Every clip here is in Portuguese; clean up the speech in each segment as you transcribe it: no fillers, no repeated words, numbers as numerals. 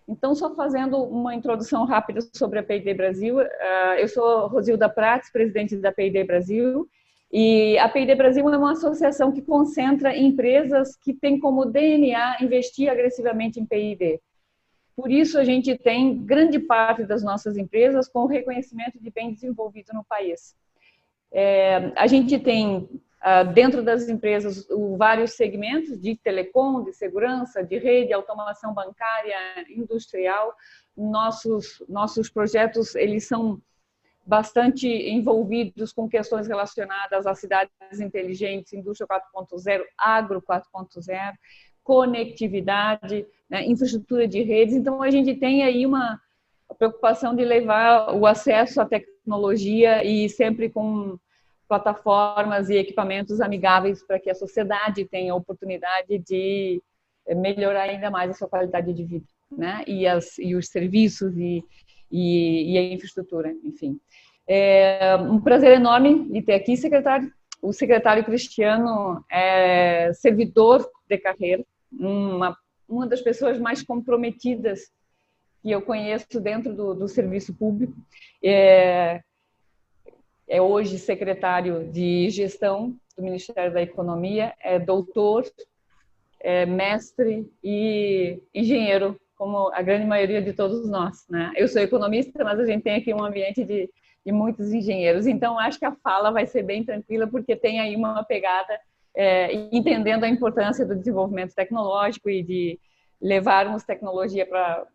Então, só fazendo uma introdução rápida sobre a P&D Brasil, eu sou Rosilda Prates, presidente da P&D Brasil, e a P&D Brasil é uma associação que concentra empresas que têm como DNA investir agressivamente em P&D. Por isso, a gente tem grande parte das nossas empresas com o reconhecimento de bem desenvolvido no país. A gente tem, dentro das empresas, vários segmentos de telecom, de segurança, de rede, automação bancária, industrial. Nossos projetos, eles são bastante envolvidos com questões relacionadas às cidades inteligentes, indústria 4.0, agro 4.0, conectividade, né, infraestrutura de redes. Então, a gente tem aí uma preocupação de levar o acesso à tecnologia e sempre com plataformas e equipamentos amigáveis para que a sociedade tenha a oportunidade de melhorar ainda mais a sua qualidade de vida, né? E os serviços e a infraestrutura, enfim. É um prazer enorme de ter aqui, secretário. O secretário Cristiano é servidor de carreira, uma das pessoas mais comprometidas que eu conheço dentro do serviço público. É hoje secretário de gestão do Ministério da Economia, é doutor, é mestre e engenheiro, como a grande maioria de todos nós, né? Eu sou economista, mas a gente tem aqui um ambiente de muitos engenheiros, então acho que a fala vai ser bem tranquila, porque tem aí uma pegada entendendo a importância do desenvolvimento tecnológico e de levarmos tecnologia para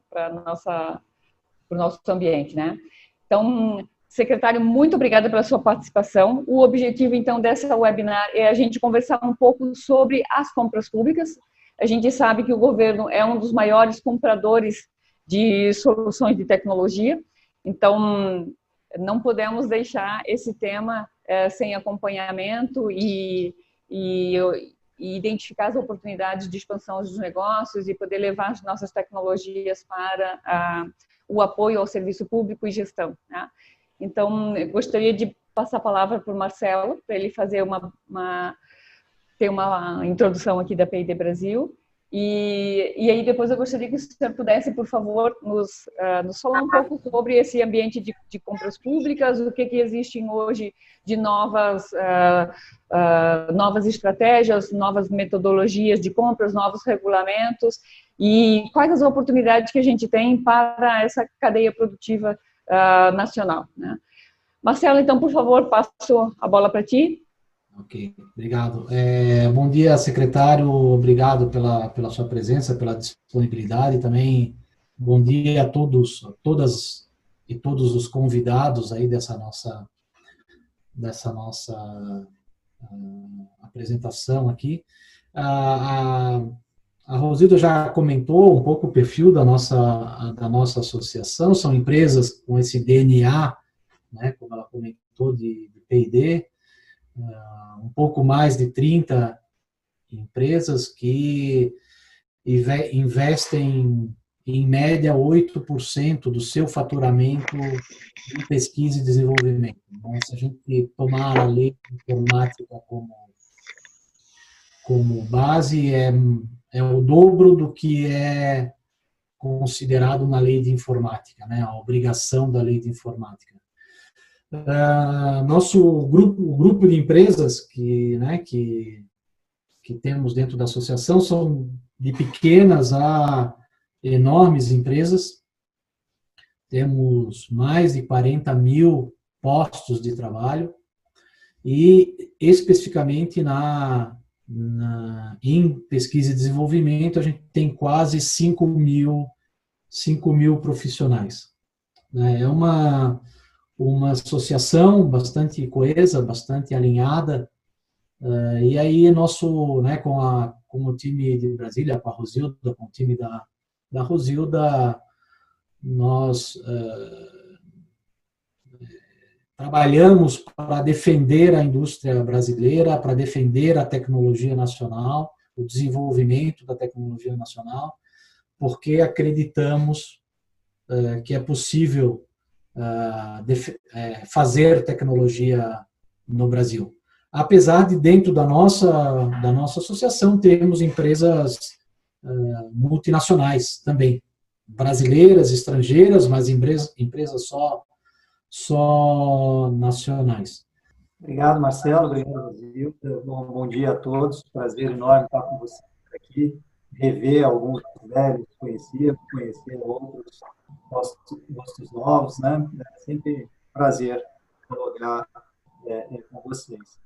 o nosso ambiente, né? Então, secretário, muito obrigada pela sua participação. O objetivo, então, dessa webinar é a gente conversar um pouco sobre as compras públicas. A gente sabe que o governo é um dos maiores compradores de soluções de tecnologia, então não podemos deixar esse tema sem acompanhamento e identificar as oportunidades de expansão dos negócios e poder levar as nossas tecnologias para o apoio ao serviço público e gestão, né? Então, eu gostaria de passar a palavra para o Marcelo, para ele fazer ter uma introdução aqui da P&D Brasil. E aí depois eu gostaria que o senhor pudesse, por favor, nos falar um pouco sobre esse ambiente de compras públicas, o que existem hoje de novas estratégias, novas metodologias de compras, novos regulamentos, e quais as oportunidades que a gente tem para essa cadeia produtiva nacional, né? Marcelo, então, por favor, passo a bola para ti. Ok, obrigado. Bom dia, secretário, obrigado pela sua presença, pela disponibilidade também. Bom dia a todos, a todas e todos os convidados aí dessa nossa apresentação aqui. A Rosilda já comentou um pouco o perfil da nossa associação, são empresas com esse DNA, né, como ela comentou, de P&D, um pouco mais de 30 empresas que investem, em média, 8% do seu faturamento em pesquisa e desenvolvimento. Então, se a gente tomar a lei de informática como base, é o dobro do que é considerado uma lei de informática, né? A obrigação da lei de informática. O grupo de empresas que temos dentro da associação são de pequenas a enormes empresas. Temos mais de 40 mil postos de trabalho e, especificamente, em pesquisa e desenvolvimento, a gente tem quase 5 mil profissionais. É uma associação bastante coesa, bastante alinhada, e aí com o time de Brasília, com a Rosilda, com o time da Rosilda, nós trabalhamos para defender a indústria brasileira, para defender a tecnologia nacional, o desenvolvimento da tecnologia nacional, porque acreditamos que é possível fazer tecnologia no Brasil. Apesar de, dentro da nossa associação, termos empresas multinacionais também, brasileiras, estrangeiras, mas empresas só nacionais. Obrigado, Marcelo. Obrigado, Brasil. Bom dia a todos. Prazer enorme estar com vocês aqui. Rever alguns velhos que conhecer outros rostos novos, né? É sempre um prazer dialogar com vocês.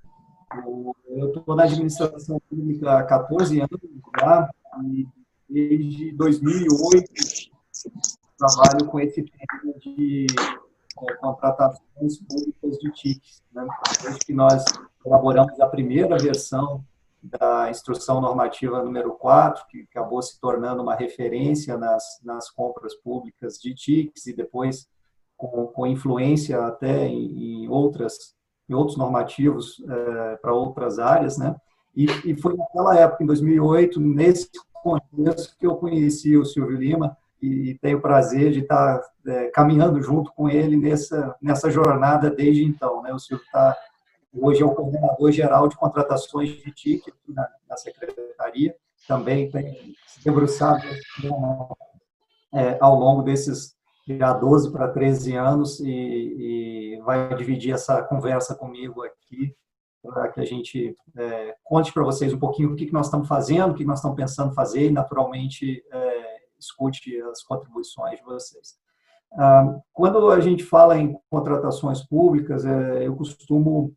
Eu estou na administração pública há 14 anos já, e desde 2008 trabalho com esse tema de contratações públicas de TICs, né? Desde que nós elaboramos a primeira versão da Instrução Normativa número 4, que acabou se tornando uma referência nas compras públicas de TICs, e depois com influência até em outros normativos para outras áreas, né? E foi naquela época, em 2008, nesse contexto, que eu conheci o Silvio Lima, e tenho o prazer de estar caminhando junto com ele nessa jornada desde então, né? O Silvio hoje é o coordenador geral de contratações de TIC na Secretaria, também tem se debruçado ao longo desses já 12 para 13 anos e vai dividir essa conversa comigo aqui para que a gente conte para vocês um pouquinho o que nós estamos fazendo, o que nós estamos pensando fazer e, naturalmente, escute as contribuições de vocês. Quando a gente fala em contratações públicas, eu costumo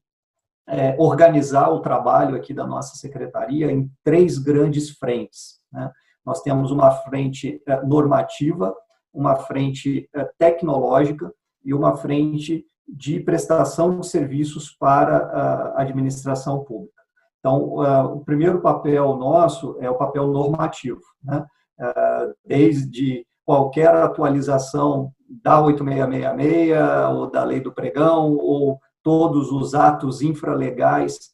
organizar o trabalho aqui da nossa secretaria em 3 grandes frentes, né? Nós temos uma frente normativa, uma frente tecnológica e uma frente de prestação de serviços para a administração pública. Então, o primeiro papel nosso é o papel normativo, né? Desde qualquer atualização da 8666 ou da Lei do Pregão ou todos os atos infralegais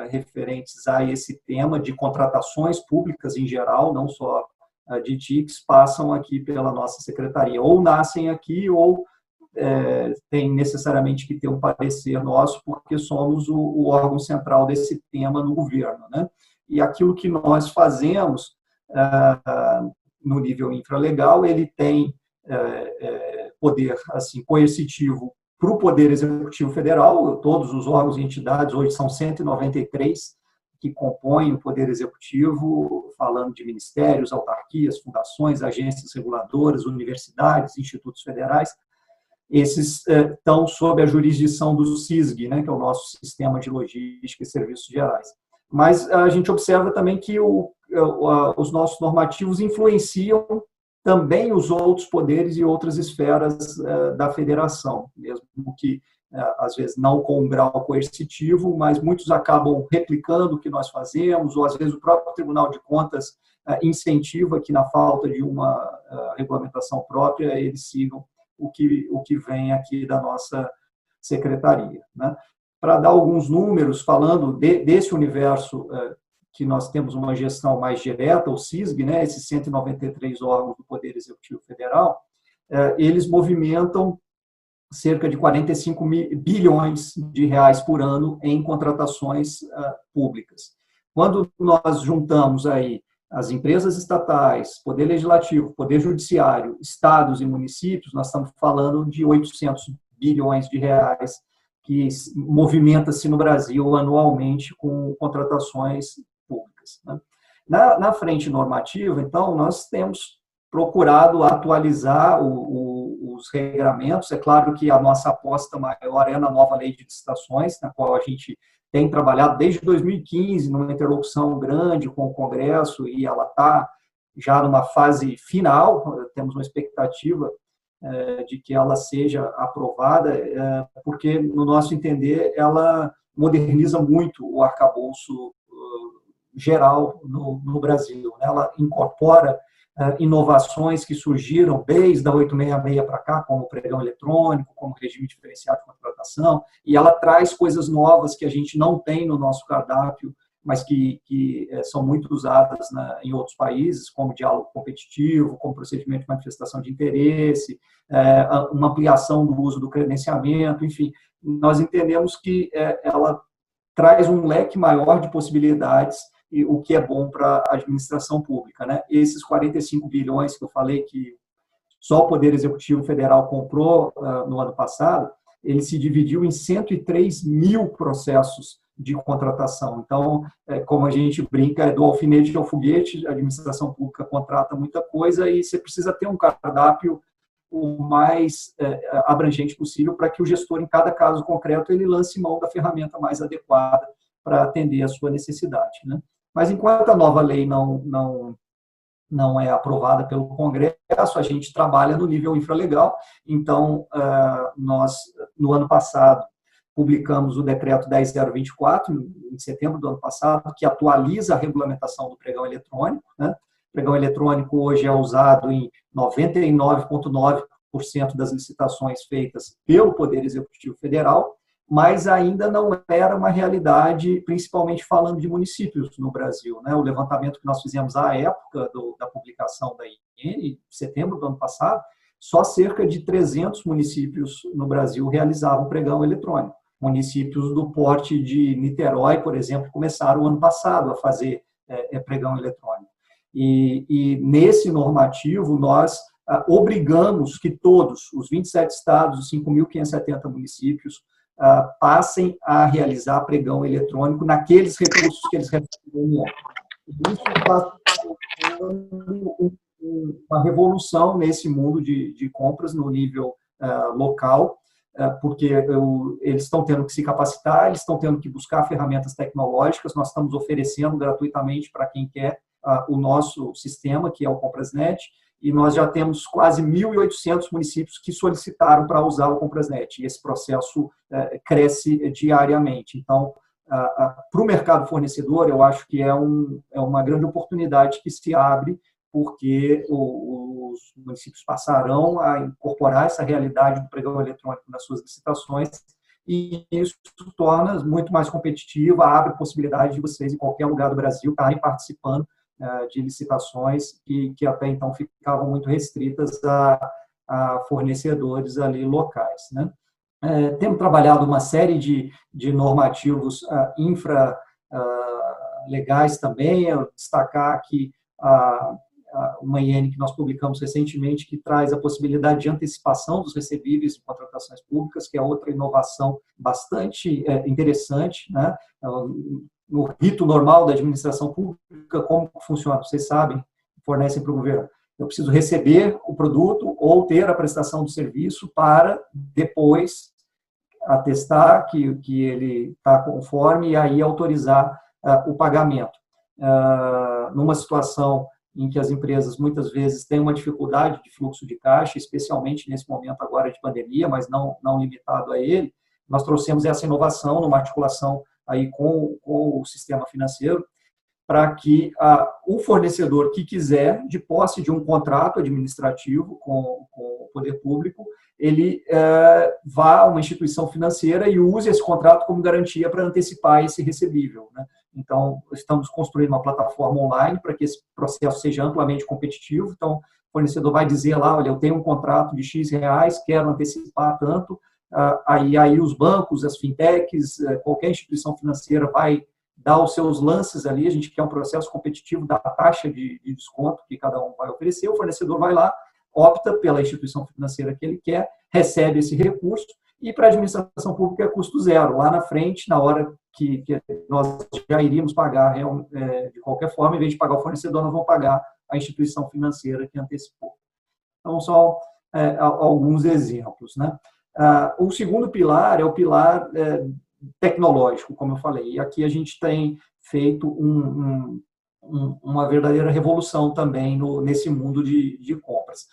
referentes a esse tema de contratações públicas em geral, não só de TICs, passam aqui pela nossa secretaria, ou nascem aqui, ou tem necessariamente que ter um parecer nosso, porque somos o órgão central desse tema no governo, né? E aquilo que nós fazemos no nível infralegal, ele tem poder assim, coercitivo para o Poder Executivo Federal. Todos os órgãos e entidades, hoje são 193, que compõem o Poder Executivo, falando de ministérios, autarquias, fundações, agências reguladoras, universidades, institutos federais. Esses estão sob a jurisdição do SISG, né, que é o nosso Sistema de Logística e Serviços Gerais. Mas a gente observa também que os nossos normativos influenciam também os outros poderes e outras esferas da federação, mesmo que, às vezes, não com um grau coercitivo, mas muitos acabam replicando o que nós fazemos, ou, às vezes, o próprio Tribunal de Contas incentiva que, na falta de uma regulamentação própria, eles sigam o que vem aqui da nossa secretaria, né? Para dar alguns números, falando desse universo que nós temos uma gestão mais direta, o SISG, né, esses 193 órgãos do Poder Executivo Federal, eles movimentam cerca de 45 bilhões de reais por ano em contratações públicas. Quando nós juntamos aí as empresas estatais, Poder Legislativo, Poder Judiciário, estados e municípios, nós estamos falando de 800 bilhões de reais que movimenta-se no Brasil anualmente com contratações públicas, né? Na frente normativa, então, nós temos procurado atualizar os regramentos. É claro que a nossa aposta maior é na nova lei de licitações, na qual a gente tem trabalhado desde 2015, numa interlocução grande com o Congresso, e ela está já numa fase final. Temos uma expectativa de que ela seja aprovada, porque, no nosso entender, ela moderniza muito o arcabouço geral no Brasil. Ela incorpora inovações que surgiram desde a 866 para cá, como o pregão eletrônico, como o regime diferenciado de contratação, e ela traz coisas novas que a gente não tem no nosso cardápio, mas que são muito usadas em outros países, como diálogo competitivo, como procedimento de manifestação de interesse, uma ampliação do uso do credenciamento, enfim. Nós entendemos que ela traz um leque maior de possibilidades, e o que é bom para a administração pública, né? Esses 45 bilhões que eu falei que só o Poder Executivo Federal comprou no ano passado, ele se dividiu em 103 mil processos de contratação. Então, como a gente brinca, do alfinete ao foguete, a administração pública contrata muita coisa e você precisa ter um cardápio o mais abrangente possível para que o gestor, em cada caso concreto, ele lance mão da ferramenta mais adequada para atender a sua necessidade, né? Mas enquanto a nova lei não é aprovada pelo Congresso, a gente trabalha no nível infralegal. Então, nós, no ano passado, publicamos o decreto 10.024, em setembro do ano passado, que atualiza a regulamentação do pregão eletrônico, né? O pregão eletrônico hoje é usado em 99,9% das licitações feitas pelo Poder Executivo Federal, mas ainda não era uma realidade, principalmente falando de municípios no Brasil, né? O levantamento que nós fizemos à época da publicação da IN, em setembro do ano passado, só cerca de 300 municípios no Brasil realizavam pregão eletrônico. Municípios do porte de Niterói, por exemplo, começaram o ano passado a fazer pregão eletrônico. E nesse normativo, nós obrigamos que todos os 27 estados, os 5.570 municípios, passem a realizar pregão eletrônico naqueles recursos que eles recebem. Isso está uma revolução nesse mundo de compras no nível local, porque eles estão tendo que se capacitar, eles estão tendo que buscar ferramentas tecnológicas, nós estamos oferecendo gratuitamente para quem quer o nosso sistema, que é o Comprasnet, e nós já temos quase 1.800 municípios que solicitaram para usar o Comprasnet, e esse processo cresce diariamente. Então, para o mercado fornecedor, eu acho que é uma grande oportunidade que se abre, porque os municípios passarão a incorporar essa realidade do pregão eletrônico nas suas licitações, e isso torna muito mais competitiva, abre possibilidade de vocês, em qualquer lugar do Brasil, estarem participando de licitações que até então ficavam muito restritas a fornecedores ali locais, né? Temos trabalhado uma série de normativos infra-legais também. Eu destacar aqui uma IN que nós publicamos recentemente, que traz a possibilidade de antecipação dos recebíveis de contratações públicas, que é outra inovação bastante interessante, né? No rito normal da administração pública, como funciona? Vocês sabem, fornecem para o governo. Eu preciso receber o produto ou ter a prestação do serviço para depois atestar que ele está conforme e aí autorizar o pagamento. Numa situação em que as empresas muitas vezes têm uma dificuldade de fluxo de caixa, especialmente nesse momento agora de pandemia, mas não limitado a ele, nós trouxemos essa inovação numa articulação aí com o sistema financeiro, para que o fornecedor que quiser, de posse de um contrato administrativo com o poder público, ele vá a uma instituição financeira e use esse contrato como garantia para antecipar esse recebível, né? Então, estamos construindo uma plataforma online para que esse processo seja amplamente competitivo. Então, o fornecedor vai dizer lá, olha, eu tenho um contrato de X reais, quero antecipar tanto, aí os bancos, as fintechs, qualquer instituição financeira vai dar os seus lances ali, a gente quer um processo competitivo da taxa de desconto que cada um vai oferecer, o fornecedor vai lá, opta pela instituição financeira que ele quer, recebe esse recurso, e para a administração pública é custo zero. Lá na frente, na hora que nós já iríamos pagar de qualquer forma, em vez de pagar o fornecedor, nós vamos pagar a instituição financeira que antecipou. Então, só alguns exemplos, né? O segundo pilar é o pilar tecnológico, como eu falei. E aqui a gente tem feito uma verdadeira revolução também nesse mundo de compras.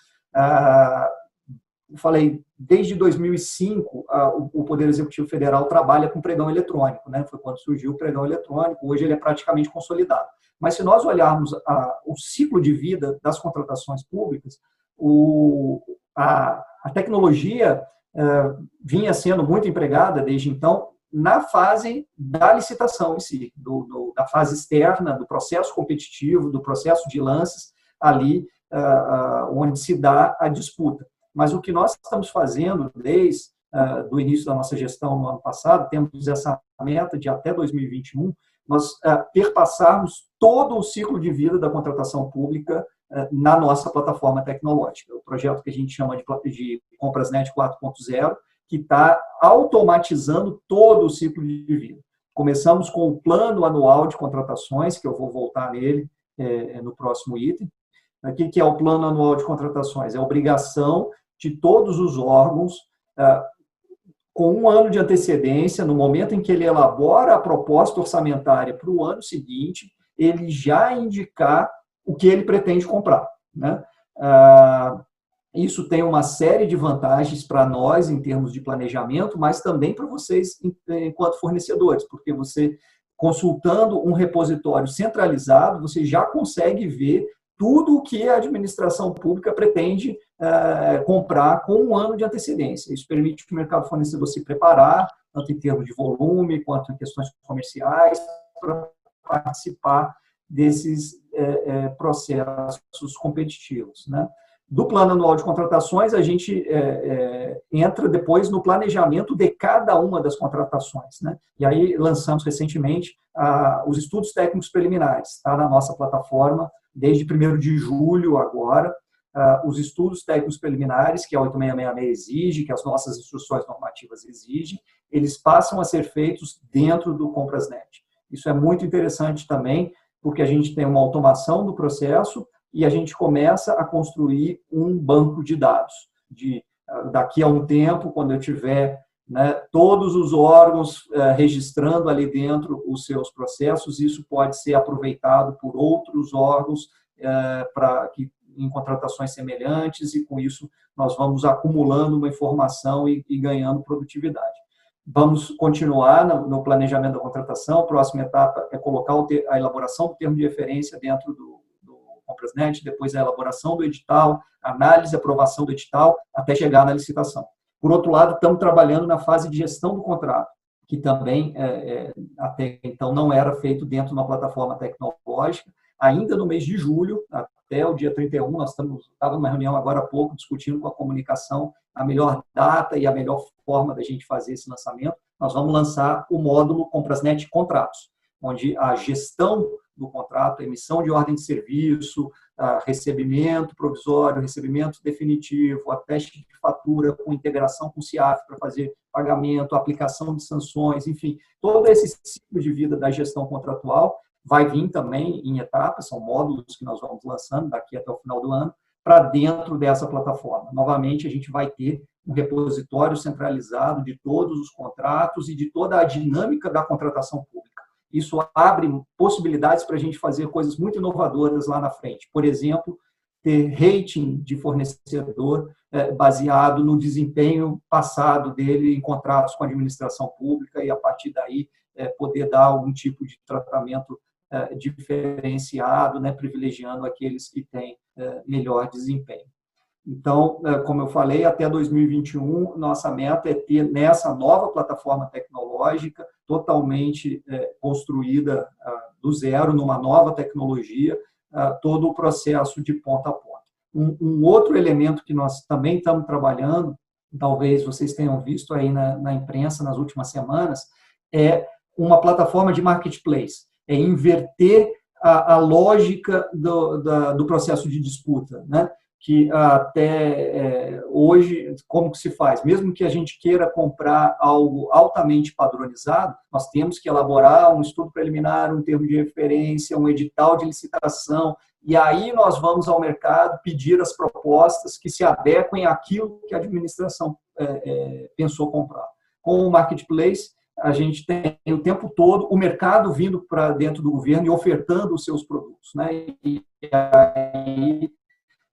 Eu falei, desde 2005, o Poder Executivo Federal trabalha com pregão eletrônico, né? Foi quando surgiu o pregão eletrônico, hoje ele é praticamente consolidado. Mas se nós olharmos o ciclo de vida das contratações públicas, a tecnologia vinha sendo muito empregada desde então na fase da licitação em si, da fase externa, do processo competitivo, do processo de lances, ali onde se dá a disputa. Mas o que nós estamos fazendo desde do início da nossa gestão no ano passado, temos essa meta de até 2021, nós perpassarmos todo o ciclo de vida da contratação pública na nossa plataforma tecnológica. O projeto que a gente chama de ComprasNet 4.0, que está automatizando todo o ciclo de vida. Começamos com o plano anual de contratações, que eu vou voltar nele no próximo item. O que é o plano anual de contratações? É a obrigação de todos os órgãos, com 1 ano de antecedência, no momento em que ele elabora a proposta orçamentária para o ano seguinte, ele já indicar o que ele pretende comprar, né? Isso tem uma série de vantagens para nós, em termos de planejamento, mas também para vocês, enquanto fornecedores, porque você, consultando um repositório centralizado, você já consegue ver tudo o que a administração pública pretende comprar com 1 ano de antecedência. Isso permite que o mercado fornecedor se preparar, tanto em termos de volume, quanto em questões comerciais, para participar desses processos competitivos, né? Do plano anual de contratações, a gente entra depois no planejamento de cada uma das contratações, né? E aí lançamos recentemente os estudos técnicos preliminares, está na nossa plataforma desde 1º de julho agora. Os estudos técnicos preliminares, que a 8666 exige, que as nossas instruções normativas exigem, eles passam a ser feitos dentro do ComprasNet. Isso é muito interessante também, porque a gente tem uma automação do processo e a gente começa a construir um banco de dados. Daqui a um tempo, quando eu tiver, né, todos os órgãos registrando ali dentro os seus processos, isso pode ser aproveitado por outros órgãos em contratações semelhantes, e com isso nós vamos acumulando uma informação e ganhando produtividade. Vamos continuar no planejamento da contratação. A próxima etapa é colocar a elaboração do termo de referência dentro do ComprasNet, depois a elaboração do edital, análise e aprovação do edital, até chegar na licitação. Por outro lado, estamos trabalhando na fase de gestão do contrato, que também até então não era feito dentro de uma plataforma tecnológica. Ainda no mês de julho, até o dia 31, nós estávamos numa reunião agora há pouco, discutindo com a comunicação a melhor data e a melhor forma da gente fazer esse lançamento. Nós vamos lançar o módulo ComprasNet Contratos, onde a gestão do contrato, a emissão de ordem de serviço, recebimento provisório, recebimento definitivo, a teste de fatura com integração com o CIAF para fazer pagamento, aplicação de sanções, enfim, todo esse ciclo de vida da gestão contratual vai vir também em etapas, são módulos que nós vamos lançando daqui até o final do ano, para dentro dessa plataforma. Novamente, a gente vai ter um repositório centralizado de todos os contratos e de toda a dinâmica da contratação pública. Isso abre possibilidades para a gente fazer coisas muito inovadoras lá na frente. Por exemplo, ter rating de fornecedor baseado no desempenho passado dele em contratos com a administração pública, e, a partir daí, poder dar algum tipo de tratamento diferenciado, né, privilegiando aqueles que têm melhor desempenho. Então, como eu falei, até 2021, nossa meta é ter nessa nova plataforma tecnológica, totalmente construída do zero, numa nova tecnologia, todo o processo de ponta a ponta. Um outro elemento que nós também estamos trabalhando, talvez vocês tenham visto aí na imprensa nas últimas semanas, é uma plataforma de marketplace, é inverter a lógica do processo de disputa, né? Que até hoje, como que se faz? Mesmo que a gente queira comprar algo altamente padronizado, nós temos que elaborar um estudo preliminar, um termo de referência, um edital de licitação, e aí nós vamos ao mercado pedir as propostas que se adequem àquilo que a administração pensou comprar. Com o marketplace, a gente tem o tempo todo o mercado vindo para dentro do governo e ofertando os seus produtos, né? E aí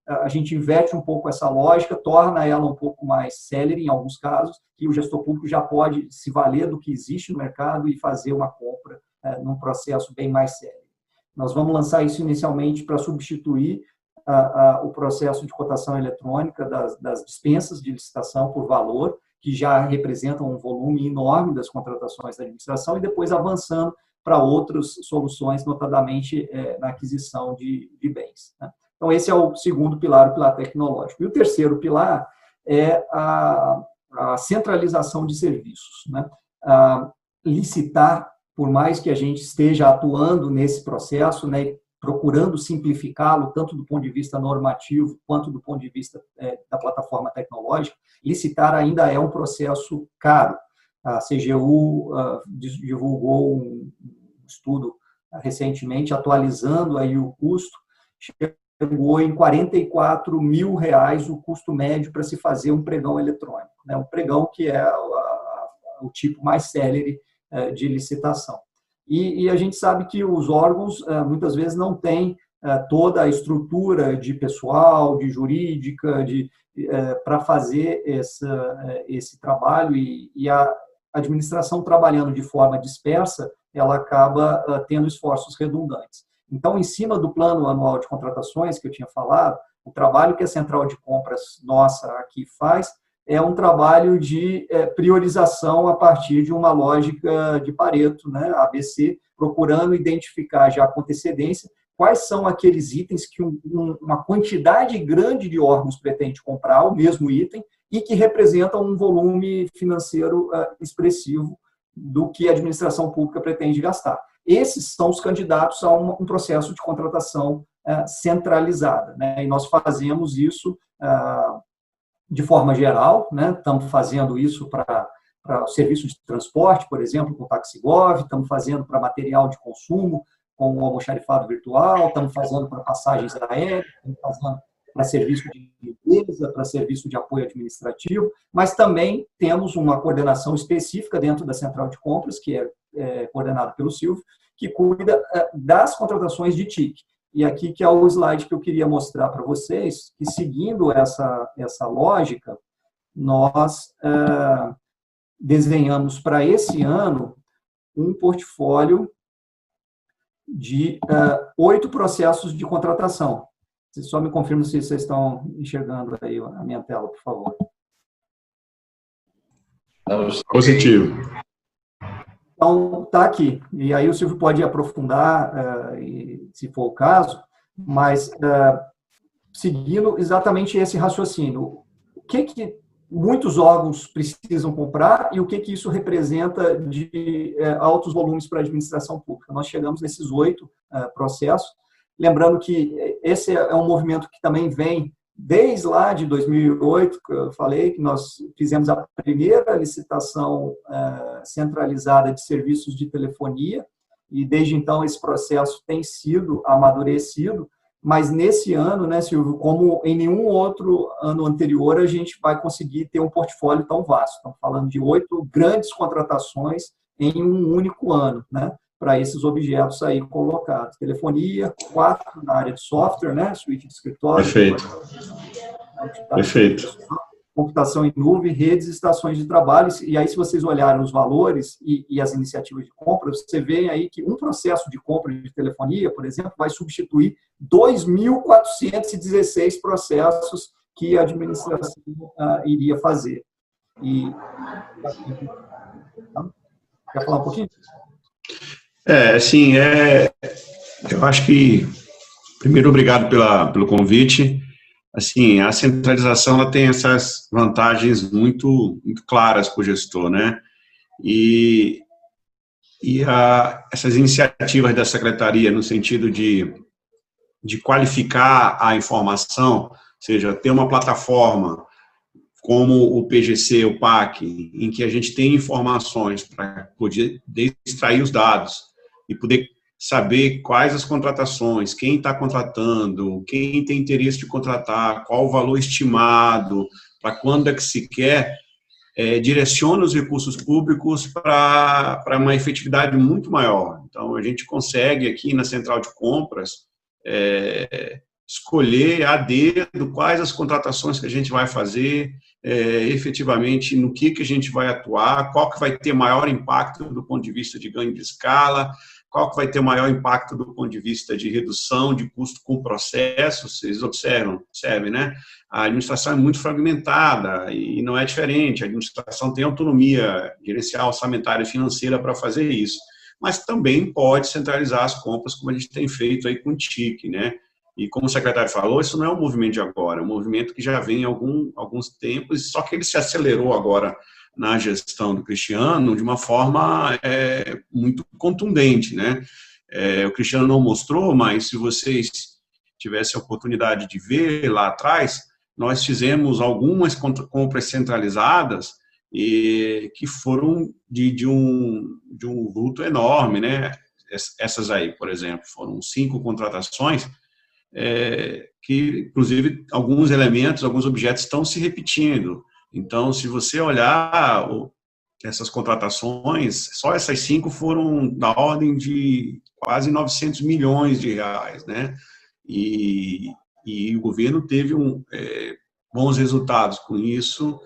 a gente inverte um pouco essa lógica, torna ela um pouco mais célere em alguns casos, que o gestor público já pode se valer do que existe no mercado e fazer uma compra num processo bem mais sério. Nós vamos lançar isso inicialmente para substituir o processo de cotação eletrônica das dispensas de licitação por valor, que já representam um volume enorme das contratações da administração, e depois avançando para outras soluções, notadamente na aquisição de bens, né? Então, esse é o segundo pilar, o pilar tecnológico. E o terceiro pilar é a centralização de serviços, né? Licitar, por mais que a gente esteja atuando nesse processo, né, procurando simplificá-lo, tanto do ponto de vista normativo, quanto do ponto de vista da plataforma tecnológica, licitar ainda é um processo caro. A CGU divulgou um estudo recentemente, atualizando aí o custo, chegou em R$44 mil o custo médio para se fazer um pregão eletrônico, né? Um pregão que é o tipo mais célere de licitação. E a gente sabe que os órgãos, muitas vezes, não têm toda a estrutura de pessoal, de jurídica, para fazer esse trabalho, e a administração trabalhando de forma dispersa, ela acaba tendo esforços redundantes. Então, em cima do plano anual de contratações que eu tinha falado, o trabalho que a Central de Compras nossa aqui faz é um trabalho de priorização a partir de uma lógica de Pareto, né, ABC, procurando identificar já com antecedência quais são aqueles itens que uma quantidade grande de órgãos pretende comprar o mesmo item e que representam um volume financeiro expressivo do que a administração pública pretende gastar. Esses são os candidatos a um processo de contratação centralizada, né? E nós fazemos isso de forma geral, né? Estamos fazendo isso para o serviço de transporte, por exemplo, com o Taxigov, estamos fazendo para material de consumo, com o almoxarifado virtual, estamos fazendo para passagens aéreas, estamos fazendo para serviço de limpeza, para serviço de apoio administrativo, mas também temos uma coordenação específica dentro da Central de Compras, que é coordenada pelo Silvio, que cuida das contratações de TIC. E aqui que é o slide que eu queria mostrar para vocês, que seguindo essa lógica, nós desenhamos para esse ano um portfólio de 8 processos de contratação. Vocês só me confirmam se vocês estão enxergando aí a minha tela, por favor. Positivo. Então, está aqui. E aí o Silvio pode aprofundar, se for o caso, mas seguindo exatamente esse raciocínio. O que muitos órgãos precisam comprar e o que isso representa de altos volumes para a administração pública? Nós chegamos nesses 8 processos. Lembrando que esse é um movimento que também vem desde lá de 2008, que eu falei, que nós fizemos a primeira licitação centralizada de serviços de telefonia, e desde então esse processo tem sido amadurecido, mas nesse ano, né, Silvio, como em nenhum outro ano anterior, a gente vai conseguir ter um portfólio tão vasto. Estamos falando de 8 grandes contratações em um único ano, né, para esses objetos aí colocados. Telefonia, 4 na área de software, né, suíte de escritório. Perfeito. Perfeito. Computação em nuvem, redes e estações de trabalho. E aí, se vocês olharem os valores e as iniciativas de compra, você vê aí que um processo de compra de telefonia, por exemplo, vai substituir 2.416 processos que a administração iria fazer. E quer falar um pouquinho? Assim, eu acho que, primeiro, obrigado pelo convite. Assim, a centralização ela tem essas vantagens muito, muito claras para o gestor, né? E essas iniciativas da Secretaria no sentido de qualificar a informação, ou seja, ter uma plataforma como o PGC, o PAC, em que a gente tem informações para poder extrair os dados e poder saber quais as contratações, quem está contratando, quem tem interesse de contratar, qual o valor estimado, para quando é que se quer, direciona os recursos públicos para uma efetividade muito maior. Então, a gente consegue aqui na Central de Compras escolher a dedo quais as contratações que a gente vai fazer, efetivamente no que a gente vai atuar, qual que vai ter maior impacto do ponto de vista de ganho de escala, qual que vai ter maior impacto do ponto de vista de redução de custo com processos. Vocês observem, né? A administração é muito fragmentada e não é diferente. A administração tem autonomia gerencial, orçamentária e financeira para fazer isso, mas também pode centralizar as compras, como a gente tem feito aí com o TIC, né? E como o secretário falou, isso não é um movimento de agora, é um movimento que já vem há alguns tempos, só que ele se acelerou agora na gestão do Cristiano de uma forma muito contundente, né? O Cristiano não mostrou, mas se vocês tivessem a oportunidade de ver lá atrás, nós fizemos algumas compras centralizadas e que foram de um vulto enorme, né? Essas aí, por exemplo, foram 5 contratações, que, inclusive, alguns elementos, alguns objetos estão se repetindo. Então, se você olhar essas contratações, só essas 5 foram da ordem de quase 900 milhões de reais, né? E o governo teve bons resultados com isso,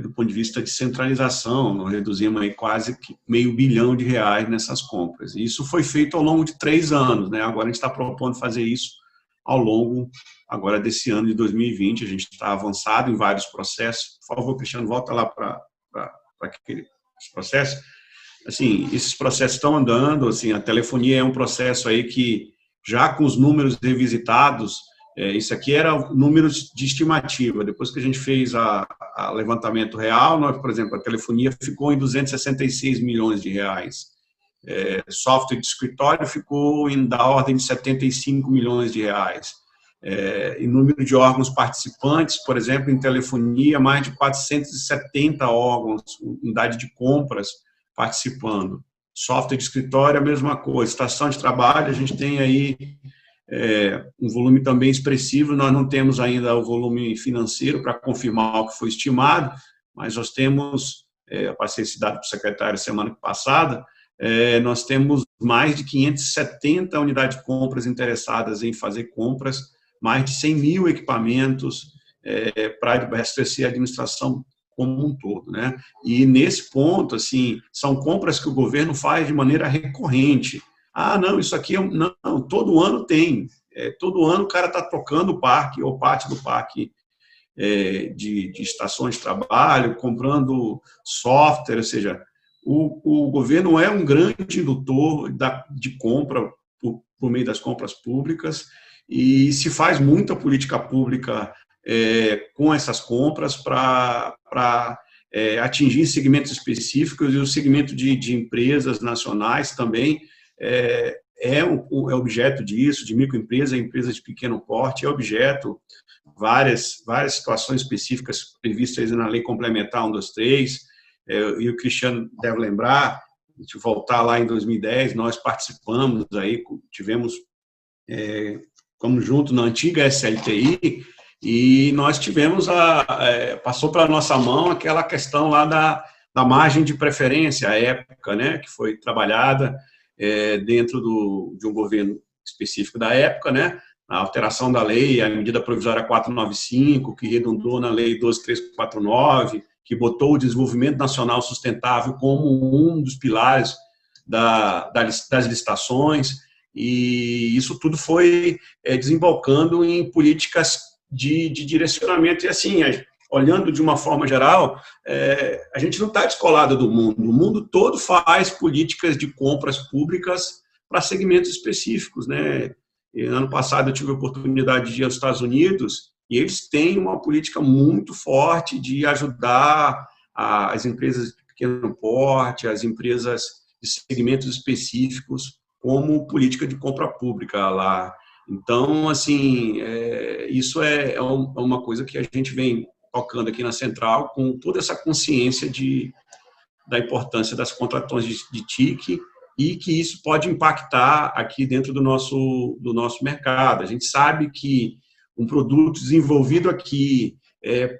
do ponto de vista de centralização. Nós reduzimos aí quase que R$500 bilhão nessas compras. E isso foi feito ao longo de 3 anos, né? Agora a gente está propondo fazer isso ao longo agora desse ano de 2020. A gente está avançado em vários processos. Por favor, Cristiano, volta lá para aqueles processos. Assim, esses processos estão andando. Assim, a telefonia é um processo aí que, já com os números revisitados, isso aqui era números de estimativa. Depois que a gente fez a levantamento real, nós, por exemplo, a telefonia ficou em 266 milhões de reais. Software de escritório ficou da ordem de 75 milhões de reais. Em número de órgãos participantes, por exemplo, em telefonia, mais de 470 órgãos, unidade de compras participando. Software de escritório, a mesma coisa. Estação de trabalho, a gente tem aí um volume também expressivo. Nós não temos ainda o volume financeiro para confirmar o que foi estimado, mas nós temos, passei esse dado para o secretário semana passada, nós temos mais de 570 unidades de compras interessadas em fazer compras, mais de 100 mil equipamentos para abastecer a administração como um todo, né? E nesse ponto, assim, são compras que o governo faz de maneira recorrente. Ah, não, isso aqui não, todo ano tem. Todo ano o cara está trocando o parque ou parte do parque de estações de trabalho, comprando software, ou seja, o governo é um grande indutor de compra por meio das compras públicas, e se faz muita política pública com essas compras para atingir segmentos específicos, e o segmento de empresas nacionais também é objeto disso, de microempresa, empresas de pequeno porte, é objeto várias situações específicas previstas na Lei Complementar 123, e o Cristiano deve lembrar, de voltar lá em 2010, nós participamos aí, tivemos como junto na antiga SLTI, e nós tivemos passou para a nossa mão aquela questão lá da margem de preferência, à época, né, que foi trabalhada dentro de um governo específico da época, né, a alteração da lei, a medida provisória 495, que redundou na lei 12349, que botou o desenvolvimento nacional sustentável como um dos pilares das licitações, e isso tudo foi desembocando em políticas de direcionamento. E assim, olhando de uma forma geral, a gente não está descolado do mundo. O mundo todo faz políticas de compras públicas para segmentos específicos, né? E, ano passado eu tive a oportunidade de ir aos Estados Unidos, e eles têm uma política muito forte de ajudar as empresas de pequeno porte, as empresas de segmentos específicos, como política de compra pública lá. Então, assim, isso é uma coisa que a gente vem tocando aqui na Central, com toda essa consciência da importância das contratações de TIC, e que isso pode impactar aqui dentro do nosso mercado. A gente sabe que um produto desenvolvido aqui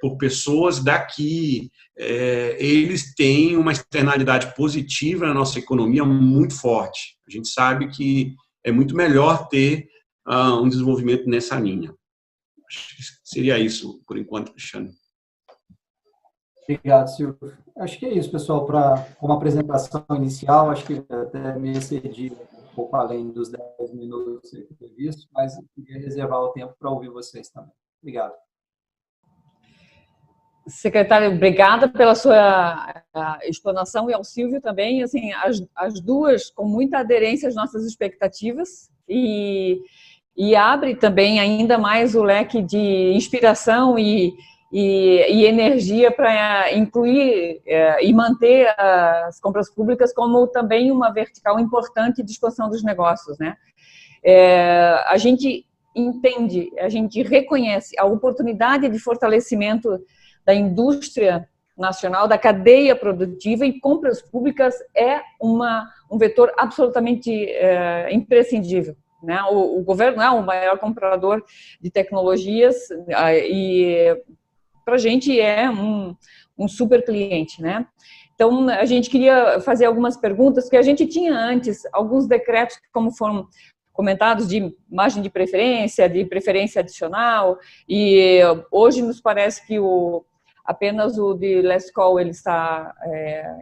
por pessoas daqui, eles têm uma externalidade positiva na nossa economia muito forte. A gente sabe que é muito melhor ter um desenvolvimento nessa linha. Acho que seria isso, por enquanto, Cristiano. Obrigado, Silvio. Acho que é isso, pessoal, como apresentação inicial. Acho que até me excedi um pouco além dos 10 minutos previstos, mas eu queria reservar o tempo para ouvir vocês também. Obrigado. Secretário, obrigada pela sua explanação, e ao Silvio também. Assim, as duas com muita aderência às nossas expectativas, e abre também ainda mais o leque de inspiração e e energia para incluir e manter as compras públicas como também uma vertical importante de expansão dos negócios, né? A gente entende, a gente reconhece a oportunidade de fortalecimento da indústria nacional, da cadeia produtiva, e compras públicas é um vetor absolutamente imprescindível, né? O governo é o maior comprador de tecnologias e para a gente é um super cliente, né? Então, a gente queria fazer algumas perguntas, porque a gente tinha antes alguns decretos, como foram comentados, de margem de preferência adicional, e hoje nos parece que apenas o de last call ele está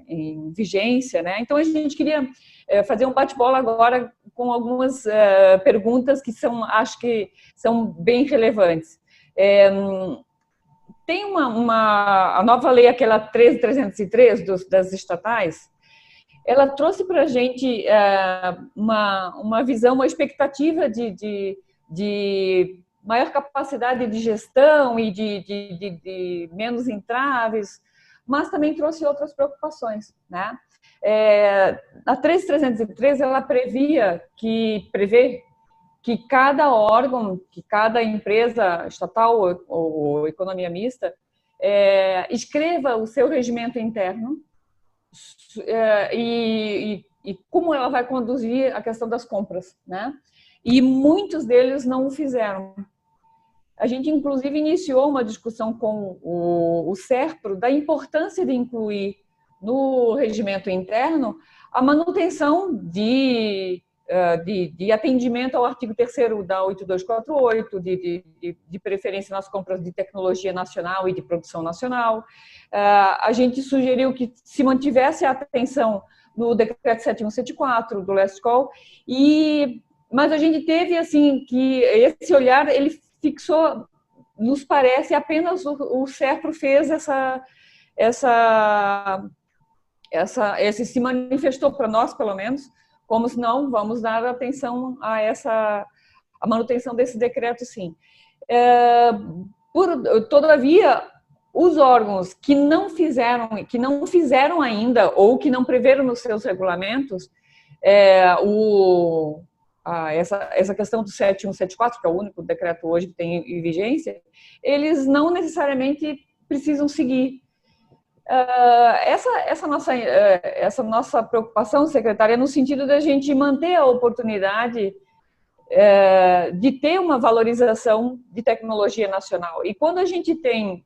em vigência, né? Então, a gente queria fazer um bate-bola agora com algumas perguntas que acho que são bem relevantes. Tem a nova lei, aquela 13.303 das estatais, ela trouxe para a gente uma visão, uma expectativa de maior capacidade de gestão e de menos entraves, mas também trouxe outras preocupações, né? A 13.303 ela prevê que cada órgão, que cada empresa estatal ou economia mista escreva o seu regimento interno e como ela vai conduzir a questão das compras, né? E muitos deles não o fizeram. A gente, inclusive, iniciou uma discussão com o SERPRO da importância de incluir no regimento interno a manutenção de atendimento ao artigo 3º da 8248, de preferência nas compras de tecnologia nacional e de produção nacional. A gente sugeriu que se mantivesse a atenção no decreto 7174 do last call, mas a gente teve assim que esse olhar ele fixou, nos parece, apenas o SERPRO fez esse se manifestou para nós, pelo menos, como se não vamos dar atenção a manutenção desse decreto, sim. Todavia, os órgãos que não fizeram ainda ou que não preveram nos seus regulamentos essa questão do 7174, que é o único decreto hoje que tem em vigência, eles não necessariamente precisam seguir. Essa nossa preocupação, secretária, é no sentido da gente manter a oportunidade de ter uma valorização de tecnologia nacional. E quando a gente tem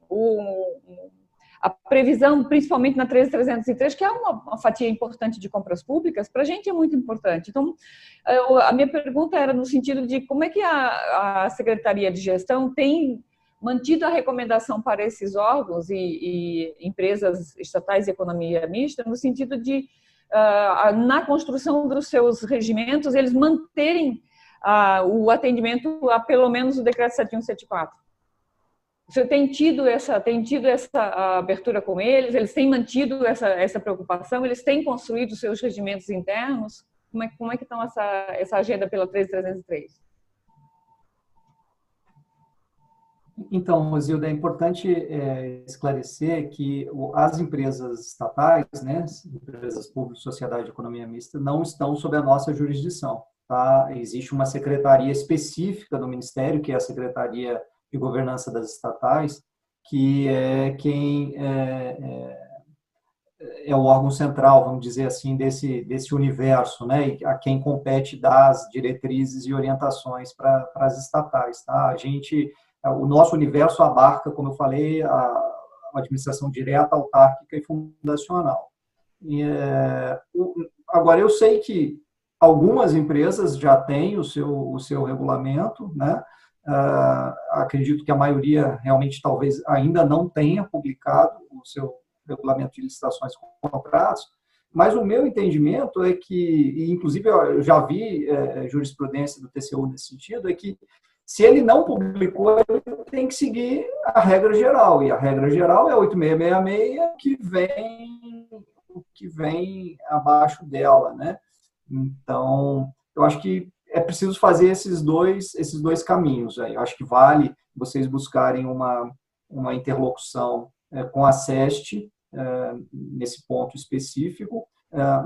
a previsão, principalmente na 13.303, que é uma fatia importante de compras públicas, para a gente é muito importante. Então, a minha pergunta era no sentido de como é que a Secretaria de Gestão tem mantido a recomendação para esses órgãos e empresas estatais de economia mista, no sentido de, na construção dos seus regimentos, eles manterem o atendimento a pelo menos o decreto 7174. O senhor tem tido essa abertura com eles? Eles têm mantido essa preocupação? Eles têm construído os seus regimentos internos? Como é que estão essa agenda pela 13.303? Então, Rosilda, é importante esclarecer que as empresas estatais, né, empresas públicas, sociedade de economia mista, não estão sob a nossa jurisdição. Tá? Existe uma secretaria específica do Ministério, que é a Secretaria de Governança das Estatais, que é quem é o órgão central, vamos dizer assim, desse universo, né, e a quem compete dar as diretrizes e orientações para as estatais. Tá? O nosso universo abarca, como eu falei, a administração direta, autárquica e fundacional. Agora, eu sei que algumas empresas já têm o seu regulamento, né? Acredito que a maioria realmente talvez ainda não tenha publicado o seu regulamento de licitações e contratos, mas o meu entendimento é que, e inclusive eu já vi jurisprudência do TCU nesse sentido, é que se ele não publicou, ele tem que seguir a regra geral, e a regra geral é 8666, que vem abaixo dela, né? Então, eu acho que é preciso fazer esses dois caminhos. Eu acho que vale vocês buscarem uma interlocução com a SEST, nesse ponto específico,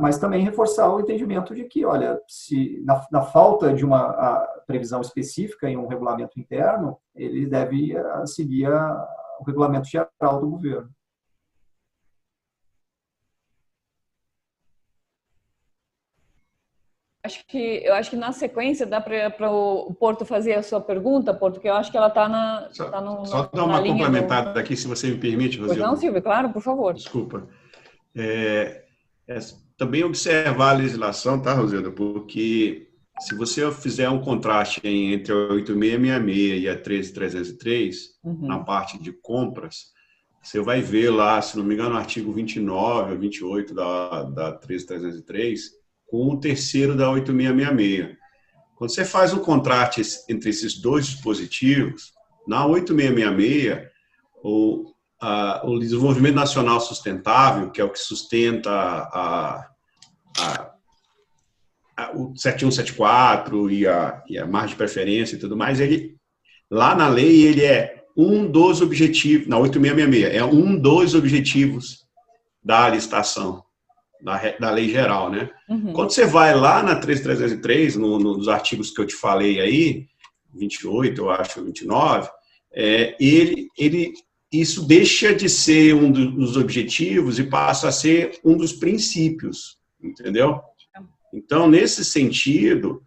mas também reforçar o entendimento de que, olha, se na falta de uma previsão específica em um regulamento interno, ele deve seguir o regulamento geral do governo. Eu acho que na sequência dá para o Porto fazer a sua pergunta, Porto, porque eu acho que ela está Só dar uma complementada aqui, se você me permite, Rosildo. Pois não, Silvio, claro, por favor. Desculpa. Também observar a legislação, tá, Rosildo? Porque se você fizer um contraste entre a 8666 e a 13303, na parte de compras, você vai ver lá, se não me engano, no artigo 29 ou 28 da 13303, com o terceiro da 8666. Quando você faz um contraste entre esses dois dispositivos, na 8666, o Desenvolvimento Nacional Sustentável, que é o que sustenta o 7174 e a margem de preferência e tudo mais, lá na lei ele é um dos objetivos, na 8666, é um dos objetivos da licitação, da lei geral, né? Quando você vai lá na 13303, nos artigos que eu te falei aí, 28, eu acho, 29, isso deixa de ser um dos objetivos e passa a ser um dos princípios, entendeu? Então, nesse sentido,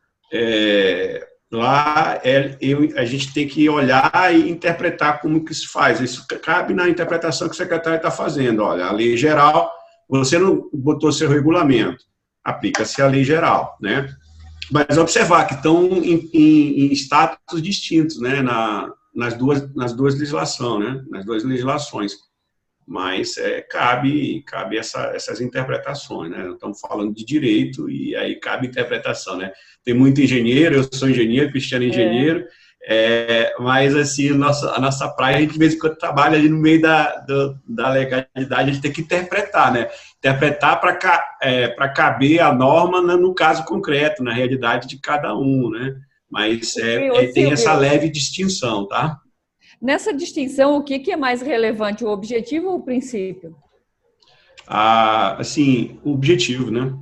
lá a gente tem que olhar e interpretar como que se faz. Isso cabe na interpretação que o secretário está fazendo. Olha, a lei geral, você não botou seu regulamento, aplica-se a lei geral, né? Mas observar que estão em status distintos, né, nas duas legislações, né, nas duas legislações. Mas cabe essas interpretações, né? Estamos falando de direito e aí cabe interpretação, né? Tem muito engenheiro, eu sou engenheiro, Cristiano é engenheiro, mas assim, a nossa praia, a gente de vez em quando trabalha ali no meio da legalidade, a gente tem que interpretar, né? Interpretar para caber a norma no caso concreto, na realidade de cada um, né? Mas tem essa leve distinção, tá? Nessa distinção, o que é mais relevante, o objetivo ou o princípio? Assim, o objetivo, né?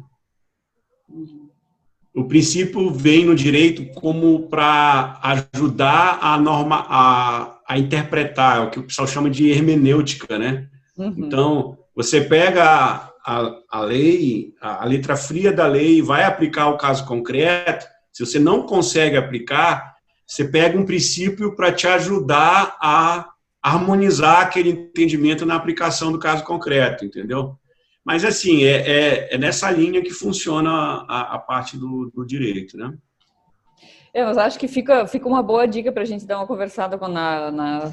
O princípio vem no direito como para ajudar a norma a interpretar, o que o pessoal chama de hermenêutica, né? Então, você pega a lei, a letra fria da lei, vai aplicar o caso concreto, se você não consegue aplicar, você pega um princípio para te ajudar a harmonizar aquele entendimento na aplicação do caso concreto, entendeu? Mas, assim, é nessa linha que funciona a parte do direito, né? Eu acho que fica uma boa dica para a gente dar uma conversada na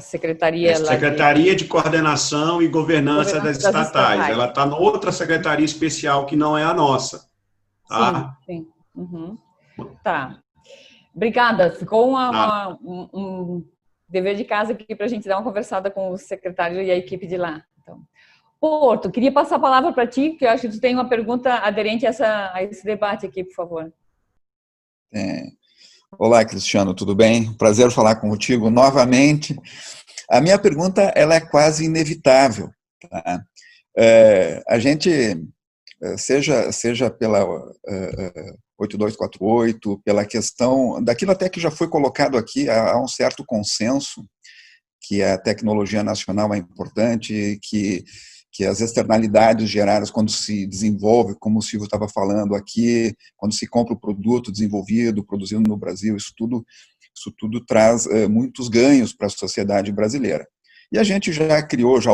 secretaria. Secretaria de Coordenação e Governança das Estatais. Ela está em outra secretaria especial que não é a nossa. Tá? Sim. Tá. Obrigada. Ficou um dever de casa aqui para a gente dar uma conversada com o secretário e a equipe de lá. Então, Porto, queria passar a palavra para ti, que eu acho que tu tem uma pergunta aderente a esse debate aqui, por favor. Olá, Cristiano, tudo bem? Prazer falar contigo novamente. A minha pergunta ela é quase inevitável. Tá? A gente, seja pela 8248, pela questão daquilo até que já foi colocado aqui, há um certo consenso que a tecnologia nacional é importante, que as externalidades geradas quando se desenvolve, como o Silvio estava falando aqui, quando se compra o produto desenvolvido, produzido no Brasil, isso tudo traz muitos ganhos para a sociedade brasileira. E a gente já criou, já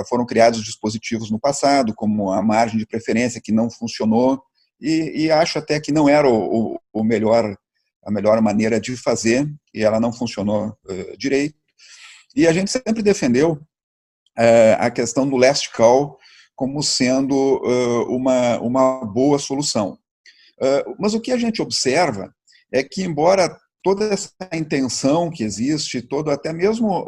foram criados dispositivos no passado, como a margem de preferência, que não funcionou, e acho até que não era a melhor maneira de fazer, e ela não funcionou direito. E a gente sempre defendeu a questão do last call como sendo uma boa solução. Mas o que a gente observa é que, embora toda essa intenção que existe, até mesmo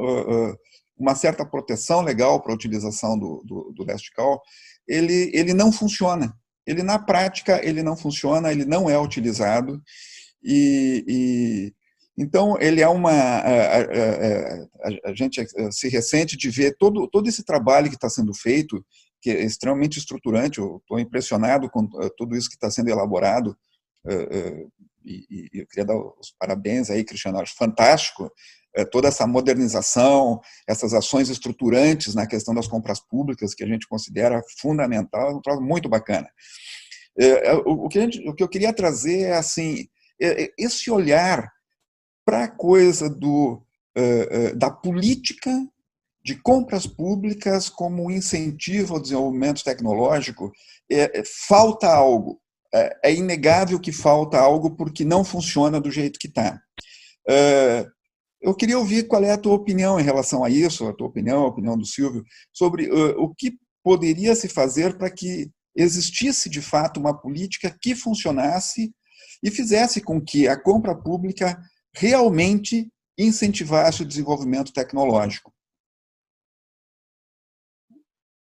uma certa proteção legal para a utilização do last call, ele não funciona. Na prática, ele não funciona, ele não é utilizado, e Então, ele é a gente se ressente de ver todo esse trabalho que está sendo feito, que é extremamente estruturante. Eu estou impressionado com tudo isso que está sendo elaborado, e eu queria dar os parabéns aí, Cristiano, acho fantástico toda essa modernização, essas ações estruturantes na questão das compras públicas, que a gente considera fundamental, é um troço muito bacana. O que eu queria trazer é assim, esse olhar para a coisa da política de compras públicas como incentivo ao desenvolvimento tecnológico. Falta algo. É inegável que falta algo porque não funciona do jeito que está. Eu queria ouvir qual é a tua opinião em relação a isso, a tua opinião, a opinião do Silvio, sobre o que poderia se fazer para que existisse, de fato, uma política que funcionasse e fizesse com que a compra pública realmente incentivasse o desenvolvimento tecnológico.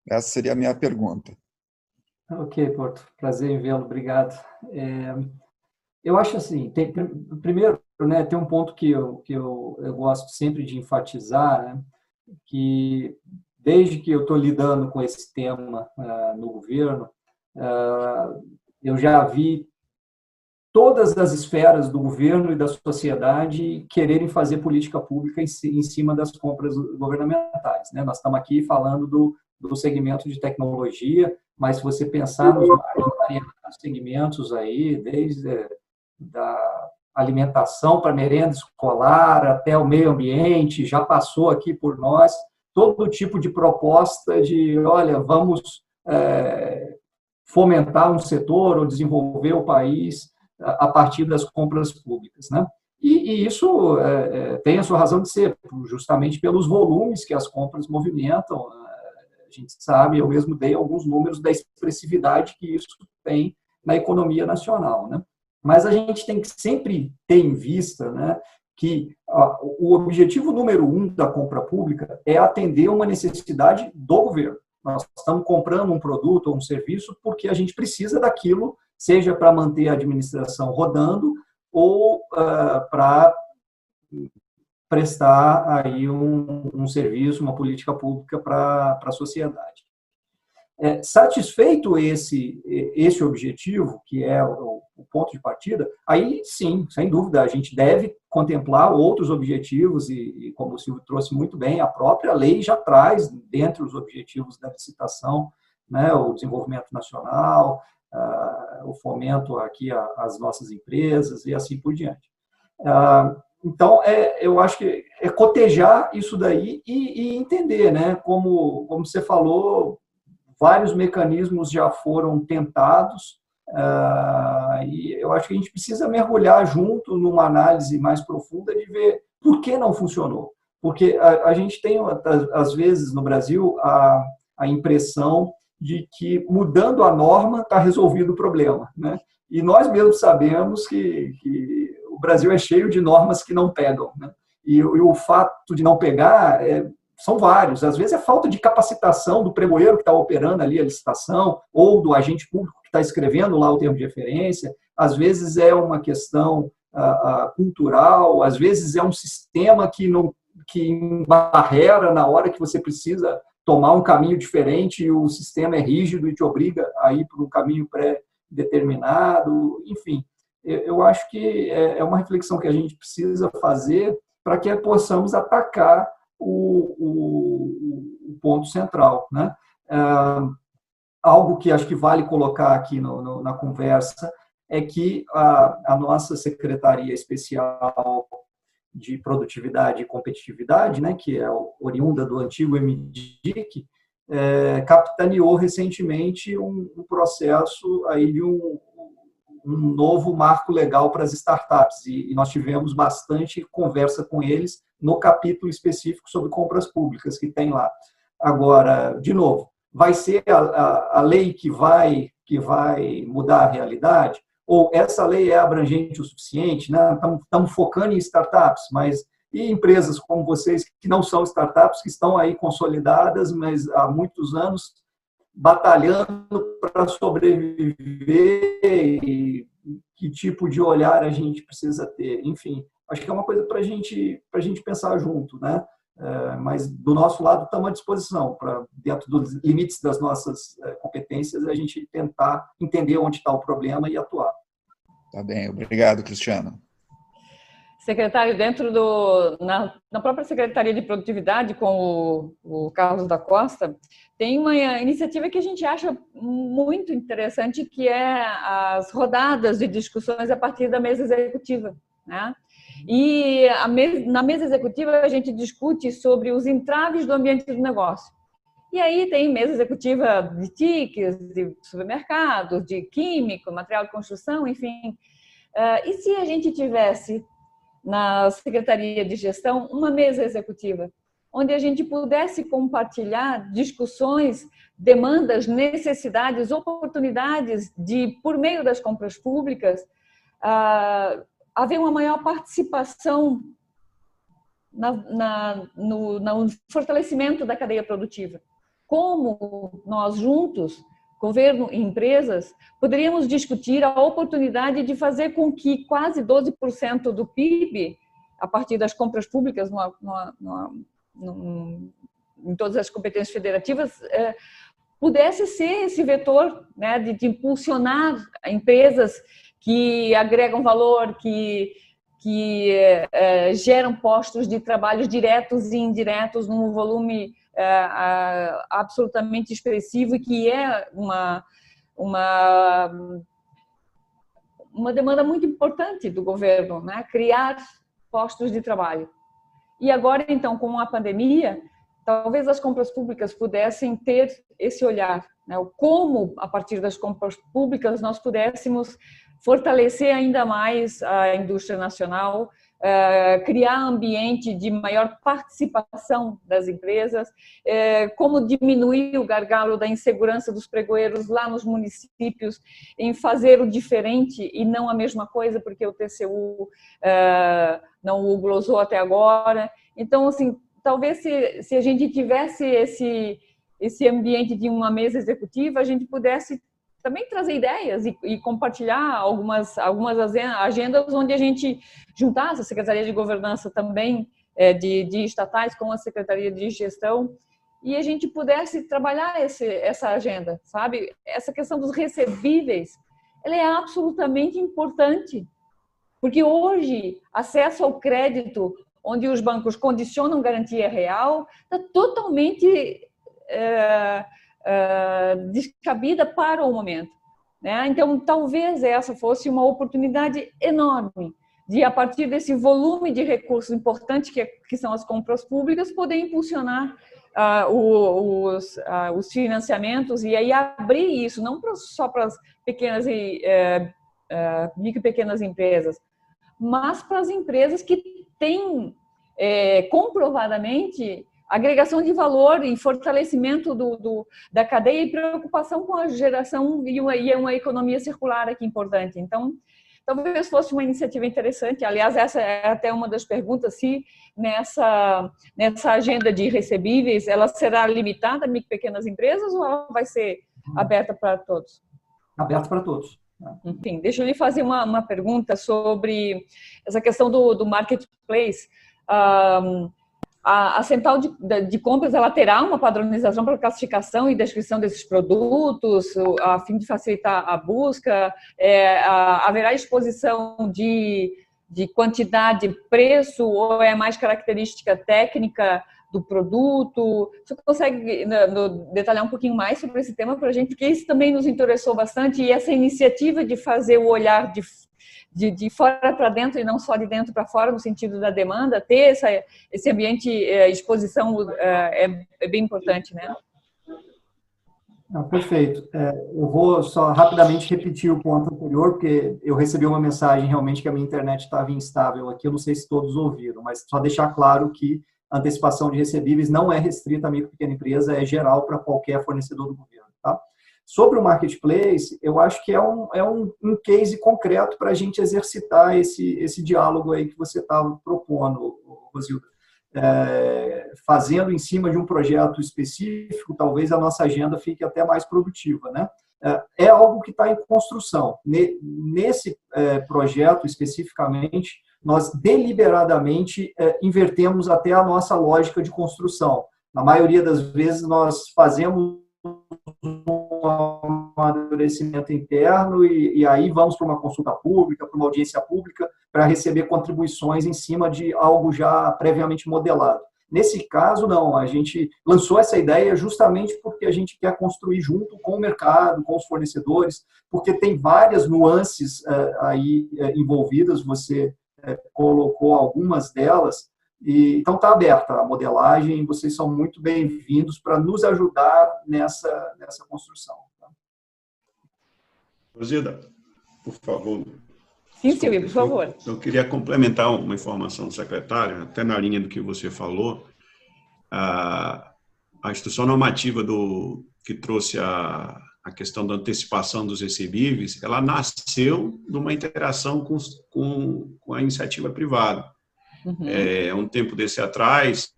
Essa seria a minha pergunta. Ok, Porto. Prazer em vê-lo. Obrigado. Eu acho assim, primeiro, né, tem um ponto que eu gosto sempre de enfatizar, né, que desde que eu estou lidando com esse tema no governo, eu já vi todas as esferas do governo e da sociedade quererem fazer política pública em cima das compras governamentais, né? Nós estamos aqui falando do segmento de tecnologia, mas se você pensar nos vários segmentos aí, desde da alimentação para merenda escolar até o meio ambiente, já passou aqui por nós todo tipo de proposta de, olha, vamos fomentar um setor ou desenvolver o país a partir das compras públicas, né? E isso tem a sua razão de ser, justamente pelos volumes que as compras movimentam. A gente sabe, eu mesmo dei alguns números da expressividade que isso tem na economia nacional, né? Mas a gente tem que sempre ter em vista, né, que o objetivo número 1 da compra pública é atender uma necessidade do governo. Nós estamos comprando um produto ou um serviço porque a gente precisa daquilo, seja para manter a administração rodando ou para prestar aí um serviço, uma política pública para a sociedade. Satisfeito esse objetivo, que é o ponto de partida, aí sim, sem dúvida, a gente deve contemplar outros objetivos e como o Silvio trouxe muito bem, a própria lei já traz, dentre os objetivos da licitação, né, o desenvolvimento nacional, o fomento aqui às nossas empresas e assim por diante. Então, eu acho que é cotejar isso daí e entender, né, como você falou, vários mecanismos já foram tentados, e eu acho que a gente precisa mergulhar junto numa análise mais profunda de ver por que não funcionou. Porque a gente tem, às vezes, no Brasil, a impressão de que mudando a norma está resolvido o problema, né? E nós mesmos sabemos que o Brasil é cheio de normas que não pegam, né? E o fato de não pegar são vários. Às vezes é falta de capacitação do pregoeiro que está operando ali a licitação ou do agente público que está escrevendo lá o termo de referência. Às vezes é uma questão cultural, às vezes é um sistema que embarrera na hora que você precisa tomar um caminho diferente e o sistema é rígido e te obriga a ir por um caminho pré-determinado. Enfim, eu acho que é uma reflexão que a gente precisa fazer para que possamos atacar o ponto central, né? Algo que acho que vale colocar aqui na conversa é que a nossa Secretaria Especial de Produtividade e Competitividade, né, que é oriunda do antigo MDIC, capitaneou recentemente um processo aí de um novo marco legal para as startups, e nós tivemos bastante conversa com eles no capítulo específico sobre compras públicas que tem lá. Agora, de novo, vai ser a lei que vai mudar a realidade? Ou essa lei é abrangente o suficiente? Né? Estamos focando em startups, mas e empresas como vocês, que não são startups, que estão aí consolidadas, mas há muitos anos batalhando para sobreviver, e que tipo de olhar a gente precisa ter? Enfim, acho que é uma coisa para a gente pensar junto, né? Mas do nosso lado estamos à disposição para, dentro dos limites das nossas competências, a gente tentar entender onde está o problema e atuar. Tá bem, obrigado, Cristiano. Secretário, na própria Secretaria de Produtividade, com o Carlos da Costa, tem uma iniciativa que a gente acha muito interessante, que é as rodadas de discussões a partir da mesa executiva, né? E na mesa executiva a gente discute sobre os entraves do ambiente do negócio. E aí tem mesa executiva de TICs, de supermercados, de químico, material de construção, enfim. E se a gente tivesse na Secretaria de Gestão uma mesa executiva, onde a gente pudesse compartilhar discussões, demandas, necessidades, oportunidades de, por meio das compras públicas, haver uma maior participação no fortalecimento da cadeia produtiva. Como nós juntos, governo e empresas, poderíamos discutir a oportunidade de fazer com que quase 12% do PIB, a partir das compras públicas em todas as competências federativas, pudesse ser esse vetor, né, de impulsionar empresas que agregam valor, que geram postos de trabalho diretos e indiretos num volume absolutamente expressivo, e que é uma demanda muito importante do governo, né? Criar postos de trabalho. E agora, então, com a pandemia, talvez as compras públicas pudessem ter esse olhar, né? Como, a partir das compras públicas, nós pudéssemos fortalecer ainda mais a indústria nacional, criar ambiente de maior participação das empresas, como diminuir o gargalo da insegurança dos pregoeiros lá nos municípios, em fazer o diferente e não a mesma coisa, porque o TCU não o glosou até agora. Então, assim, talvez se a gente tivesse esse ambiente de uma mesa executiva, a gente pudesse também trazer ideias e compartilhar algumas agendas onde a gente juntasse a Secretaria de Governança também de estatais com a Secretaria de Gestão, e a gente pudesse trabalhar essa agenda, sabe? Essa questão dos recebíveis, ela é absolutamente importante, porque hoje acesso ao crédito, onde os bancos condicionam garantia real, está totalmente descabida para o momento, né? Então, talvez essa fosse uma oportunidade enorme de, a partir desse volume de recursos importantes que são as compras públicas, poder impulsionar os financiamentos e aí abrir isso, não só para as pequenas micro e pequenas empresas, mas para as empresas que têm comprovadamente agregação de valor e fortalecimento da cadeia e preocupação com a geração e uma economia circular aqui importante. Então, talvez fosse uma iniciativa interessante. Aliás, essa é até uma das perguntas, se nessa agenda de recebíveis, ela será limitada a micro e pequenas empresas ou ela vai ser aberta para todos? Aberta para todos. Enfim, deixa eu lhe fazer uma pergunta sobre essa questão do marketplace. A central de compras, ela terá uma padronização para classificação e descrição desses produtos, a fim de facilitar a busca? Haverá exposição de quantidade, preço, ou é mais característica técnica do produto? Você consegue detalhar um pouquinho mais sobre esse tema para a gente? Porque isso também nos interessou bastante, e essa iniciativa de fazer o olhar de fora para dentro e não só de dentro para fora, no sentido da demanda, ter esse ambiente, exposição é bem importante, né? Não, perfeito. Eu vou só rapidamente repetir o ponto anterior, porque eu recebi uma mensagem realmente que a minha internet estava instável aqui, eu não sei se todos ouviram, mas só deixar claro que a antecipação de recebíveis não é restrita à micro e pequena empresa, é geral para qualquer fornecedor do governo, tá? Sobre o marketplace, eu acho que é um case concreto para a gente exercitar esse diálogo aí que você estava propondo, Rosilda. Fazendo em cima de um projeto específico, talvez a nossa agenda fique até mais produtiva, né? É algo que está em construção. Nesse projeto, especificamente, nós deliberadamente invertemos até a nossa lógica de construção. Na maioria das vezes, nós fazemos um amadurecimento interno e aí vamos para uma consulta pública, para uma audiência pública, para receber contribuições em cima de algo já previamente modelado. Nesse caso, não, a gente lançou essa ideia justamente porque a gente quer construir junto com o mercado, com os fornecedores, porque tem várias nuances aí envolvidas, você colocou algumas delas, e então está aberta a modelagem, vocês são muito bem-vindos para nos ajudar nessa construção. Tá? Rosida, por favor. Sim, Silvio, por favor. Eu queria complementar uma informação do secretário, até na linha do que você falou. A instrução normativa que trouxe a questão da antecipação dos recebíveis, ela nasceu de uma interação com a iniciativa privada. Um tempo desse atrás,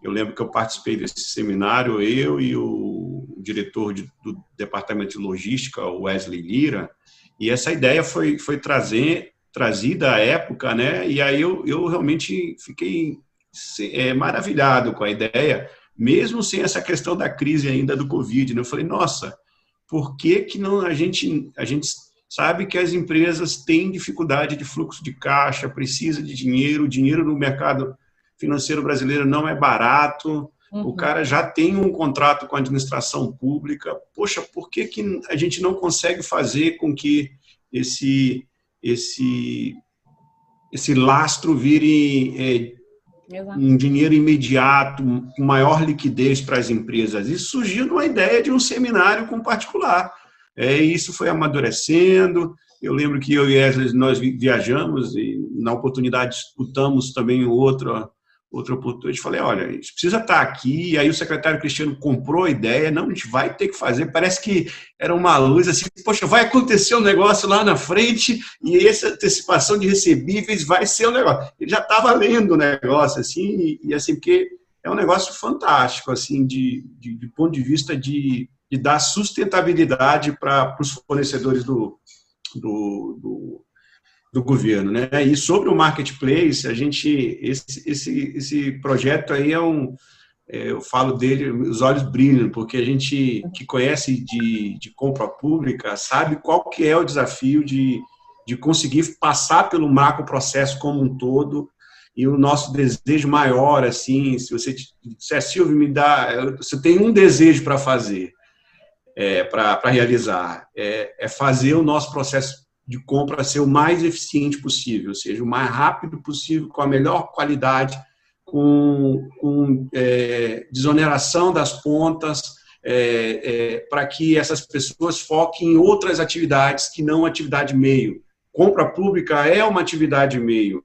eu lembro que eu participei desse seminário, eu e o diretor do Departamento de Logística, o Wesley Lira, e essa ideia foi trazida à época, né? E aí eu realmente fiquei maravilhado com a ideia, mesmo sem essa questão da crise ainda do Covid, né? Eu falei, nossa, por que não a gente sabe que as empresas têm dificuldade de fluxo de caixa, precisa de dinheiro, o dinheiro no mercado financeiro brasileiro não é barato, o cara já tem um contrato com a administração pública, poxa, por que a gente não consegue fazer com que esse lastro vire um dinheiro imediato, com maior liquidez para as empresas? Isso surgiu numa ideia de um seminário com particular. Isso foi amadurecendo. Eu lembro que eu e Wesley, nós viajamos e, na oportunidade, disputamos também outra oportunidade. Falei, olha, a gente precisa estar aqui. E aí o secretário Cristiano comprou a ideia. Não, a gente vai ter que fazer. Parece que era uma luz assim, poxa, vai acontecer um negócio lá na frente e essa antecipação de recebíveis vai ser um negócio. Ele já estava lendo o negócio, assim, e assim, porque é um negócio fantástico, assim, de ponto de vista de dar sustentabilidade para os fornecedores do governo, né? E sobre o marketplace, esse projeto aí eu falo dele, os olhos brilham, porque a gente que conhece de compra pública sabe qual que é o desafio de conseguir passar pelo macro processo como um todo. E o nosso desejo maior, assim, se você disser, Silvio, você tem um desejo para fazer, para realizar, é fazer o nosso processo de compra ser o mais eficiente possível, ou seja, o mais rápido possível, com a melhor qualidade, com desoneração das pontas, para que essas pessoas foquem em outras atividades que não atividade meio. Compra pública é uma atividade meio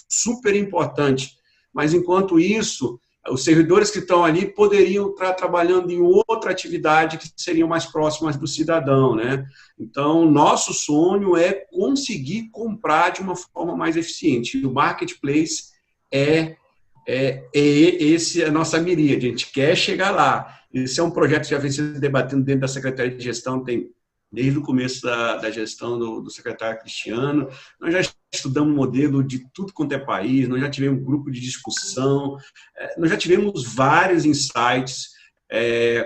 super importante, mas enquanto isso, os servidores que estão ali poderiam estar trabalhando em outra atividade que seriam mais próximas do cidadão, né? Então, nosso sonho é conseguir comprar de uma forma mais eficiente. O marketplace esse é a nossa miríade, a gente quer chegar lá. Esse é um projeto que já vem sendo debatendo dentro da Secretaria de Gestão, desde o começo da gestão do secretário Cristiano. Nós já estudamos modelo de tudo quanto é país, nós já tivemos um grupo de discussão, nós já tivemos vários insights,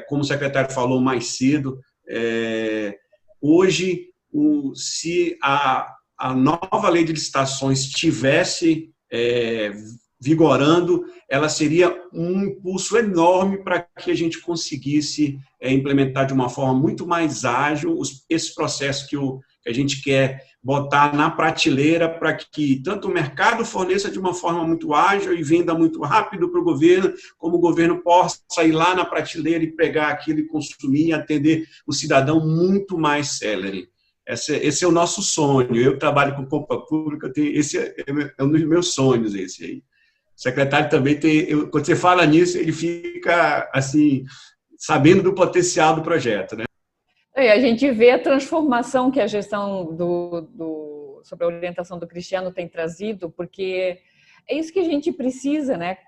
como o secretário falou mais cedo. Hoje, se a nova lei de licitações estivesse vigorando, ela seria um impulso enorme para que a gente conseguisse implementar de uma forma muito mais ágil esse processo que a gente quer botar na prateleira para que tanto o mercado forneça de uma forma muito ágil e venda muito rápido para o governo, como o governo possa ir lá na prateleira e pegar aquilo e consumir e atender o cidadão muito mais célere. Esse é o nosso sonho. Eu trabalho com compra pública, esse é um dos meus sonhos, esse aí. O secretário também quando você fala nisso, ele fica, assim, sabendo do potencial do projeto, né? E a gente vê a transformação que a gestão sobre a orientação do Cristiano tem trazido, porque é isso que a gente precisa, né?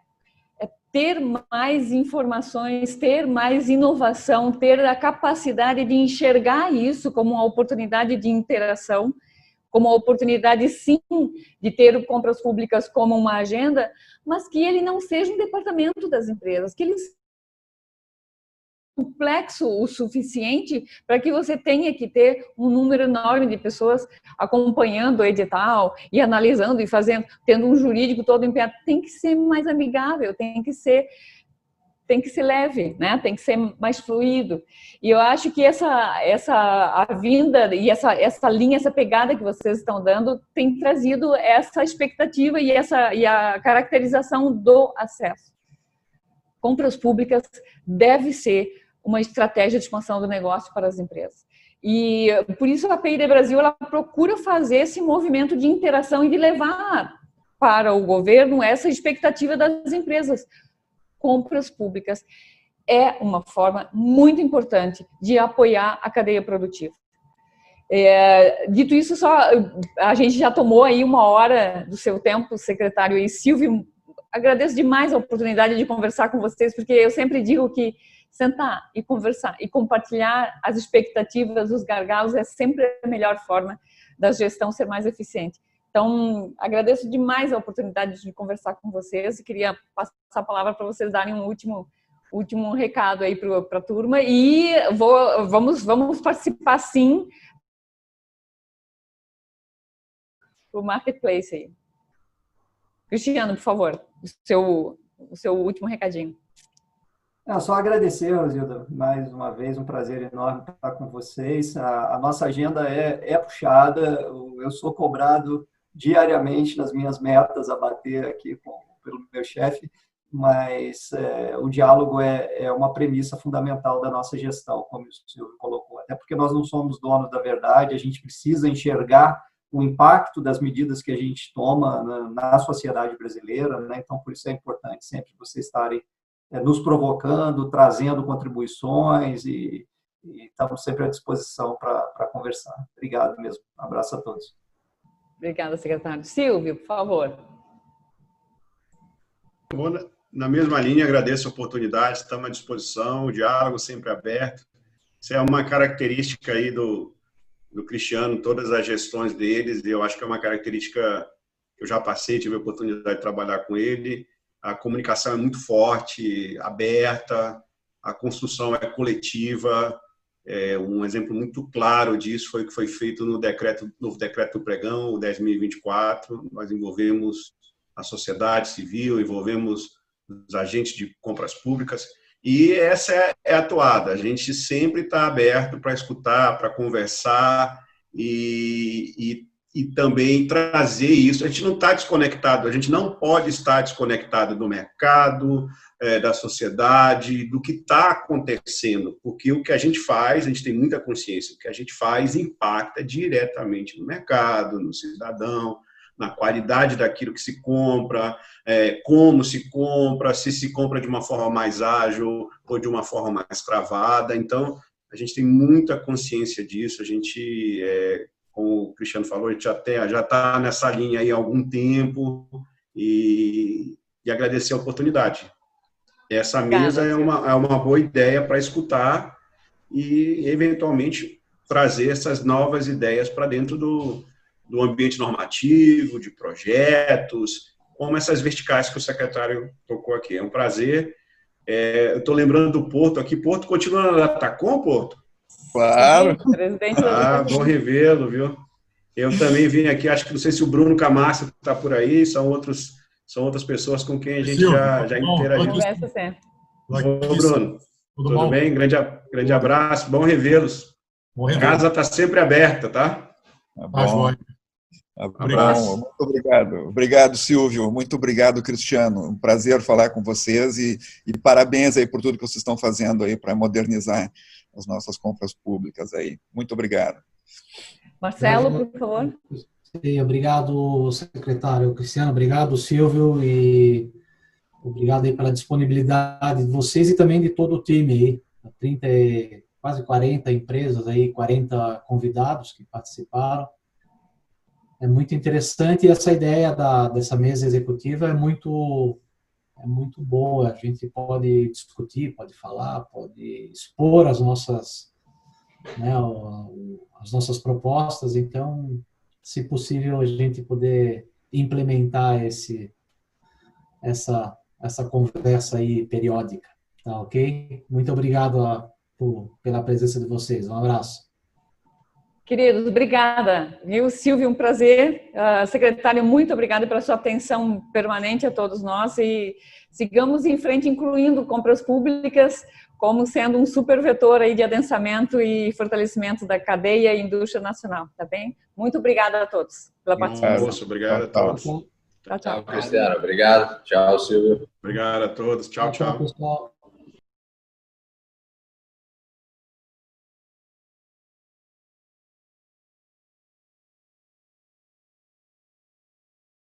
É ter mais informações, ter mais inovação, ter a capacidade de enxergar isso como uma oportunidade de interação como a oportunidade, sim, de ter compras públicas como uma agenda, mas que ele não seja um departamento das empresas, que ele complexo o suficiente para que você tenha que ter um número enorme de pessoas acompanhando o edital e analisando e fazendo, tendo um jurídico todo empenhado. Tem que ser mais amigável, tem que ser leve, né? Tem que ser mais fluido. E eu acho que a vinda e essa linha, essa pegada que vocês estão dando tem trazido essa expectativa e a caracterização do acesso. Compras públicas deve ser uma estratégia de expansão do negócio para as empresas. E por isso a PID Brasil ela procura fazer esse movimento de interação e de levar para o governo essa expectativa das empresas. Compras públicas é uma forma muito importante de apoiar a cadeia produtiva. Dito isso, a gente já tomou aí 1 hora do seu tempo, secretário e Silvio. Agradeço demais a oportunidade de conversar com vocês, porque eu sempre digo que sentar e conversar e compartilhar as expectativas, os gargalos, é sempre a melhor forma da gestão ser mais eficiente. Então, agradeço demais a oportunidade de conversar com vocês e queria passar a palavra para vocês darem um último recado aí para a turma e vamos participar sim para o Marketplace aí. Cristiano, por favor, o seu último recadinho. Só agradecer, Rosilda, mais uma vez, um prazer enorme estar com vocês. A nossa agenda é puxada, eu sou cobrado diariamente nas minhas metas a bater aqui pelo meu chefe, mas o diálogo é uma premissa fundamental da nossa gestão, como o Silvio colocou, até porque nós não somos donos da verdade, a gente precisa enxergar o impacto das medidas que a gente toma na sociedade brasileira, né? Então, por isso é importante sempre vocês estarem nos provocando, trazendo contribuições e estamos sempre à disposição para conversar. Obrigado mesmo. Um abraço a todos. Obrigada, secretário. Silvio, por favor. Na mesma linha, agradeço a oportunidade, estamos à disposição, o diálogo sempre aberto. Isso é uma característica aí do Cristiano, todas as gestões deles, e eu acho que é uma característica que eu já passei, tive a oportunidade de trabalhar com ele. A comunicação é muito forte, aberta, a construção é coletiva. Um exemplo muito claro disso foi o que foi feito no novo decreto do pregão, o 10.024. Nós envolvemos a sociedade civil, envolvemos os agentes de compras públicas, e essa é a toada. A gente sempre está aberto para escutar, para conversar e também trazer isso. A gente não está desconectado, a gente não pode estar desconectado do mercado, da sociedade, do que está acontecendo, porque o que a gente faz, a gente tem muita consciência, o que a gente faz impacta diretamente no mercado, no cidadão, na qualidade daquilo que se compra, como se compra, se se compra de uma forma mais ágil ou de uma forma mais travada. Então, a gente tem muita consciência disso, a gente... como o Cristiano falou, a gente já está nessa linha aí há algum tempo e agradecer a oportunidade. Essa mesa é uma boa ideia para escutar e, eventualmente, trazer essas novas ideias para dentro do ambiente normativo, de projetos, como essas verticais que o secretário tocou aqui. É um prazer. Eu estou lembrando do Porto aqui. Porto continua na Datacom, Porto? Claro. Bom revê-lo, viu? Eu também vim aqui, acho que não sei se o Bruno Camacho está por aí, são outras pessoas com quem a gente já interagiu. Conversa sempre. Ô, Bruno, tudo bem? Grande abraço, bom revê-los. A casa está sempre aberta, tá? Tá bom. Abraço. Muito obrigado. Obrigado, Silvio. Muito obrigado, Cristiano. Um prazer falar com vocês e parabéns aí por tudo que vocês estão fazendo aí para modernizar as nossas compras públicas aí. Muito obrigado. Marcelo, por favor. Sim, obrigado, secretário Cristiano. Obrigado, Silvio, e obrigado aí pela disponibilidade de vocês e também de todo o time aí. Quase 40 empresas aí, 40 convidados que participaram. É muito interessante e essa ideia dessa mesa executiva é muito boa. A gente pode discutir, pode falar, pode expor as nossas propostas. Então, se possível, a gente poder implementar essa conversa aí periódica, tá ok? Muito obrigado pela presença de vocês. Um abraço. Queridos, obrigada. Viu, Silvio, um prazer. Secretário, muito obrigada pela sua atenção permanente a todos nós e sigamos em frente, incluindo compras públicas, como sendo um super vetor aí de adensamento e fortalecimento da cadeia e indústria nacional, tá bem? Muito obrigada a todos pela participação. Obrigado a todos. Tchau, tchau. Cristiano. Obrigado. Tchau, Silvio. Obrigado a todos. Tchau, tchau. Pessoal.